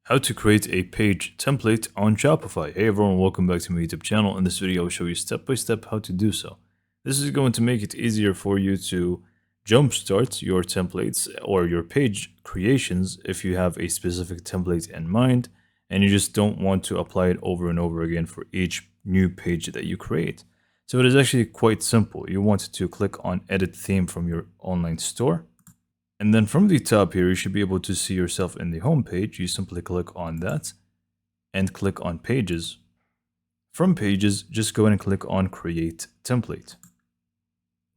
How to create a page template on Shopify. Hey everyone, welcome back to my YouTube channel. In this video, I'll show you step by step how to do so. This is going to make it easier for you to jumpstart your templates or your page creations if you have a specific template in mind and you just don't want to apply it over and over again for each new page that you create. So it is actually quite simple. You want to click on Edit Theme from your online store. And then from the top here, you should be able to see yourself in the home page. You simply click on that and click on Pages. From Pages, just go ahead and click on Create Template.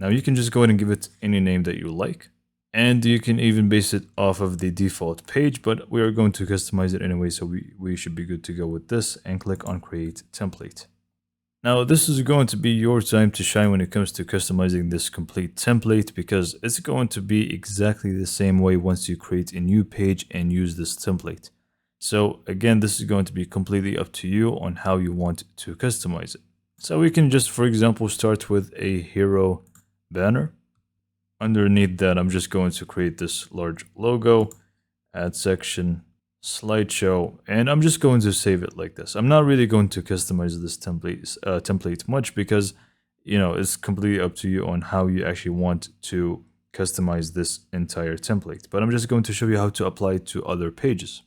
Now you can just go ahead and give it any name that you like. And you can even base it off of the default page, but we are going to customize it anyway, so we should be good to go with this and click on Create Template. Now, this is going to be your time to shine when it comes to customizing this complete template because it's going to be exactly the same way once you create a new page and use this template. So again, this is going to be completely up to you on how you want to customize it. So we can just, for example, start with a hero banner. Underneath that, I'm just going to create this large logo, add section, slideshow, and I'm just going to save it like this. I'm not really going to customize this template much because it's completely up to you on how you actually want to customize this entire template, but I'm just going to show you how to apply it to other pages.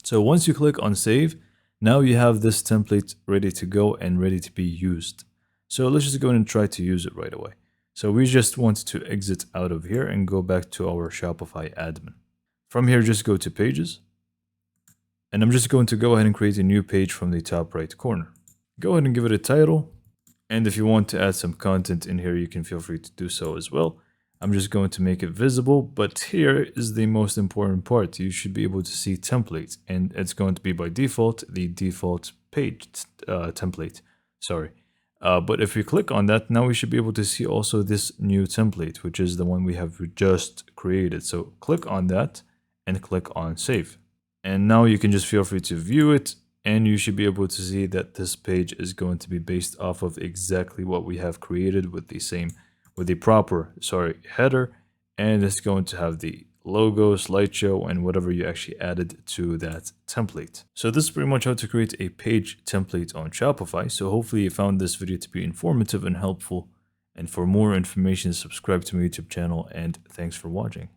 So once you click on save, now you have this template ready to go and ready to be used. So let's just go ahead and try to use it right away. So we just want to exit out of here and go back to our Shopify admin. From here, just go to Pages. And I'm just going to go ahead and create a new page from the top right corner. Go ahead and give it a title. And if you want to add some content in here, you can feel free to do so as well. I'm just going to make it visible, but here is the most important part. You should be able to see template, and it's going to be by default, the default page template. Sorry. But if we click on that, now we should be able to see also this new template, which is the one we have just created. So click on that and click on save. And now you can just feel free to view it, and you should be able to see that this page is going to be based off of exactly what we have created with the proper header, and it's going to have the logo, slideshow, and whatever you actually added to that template. So this is pretty much how to create a page template on Shopify. So hopefully you found this video to be informative and helpful. And for more information, subscribe to my YouTube channel, and thanks for watching.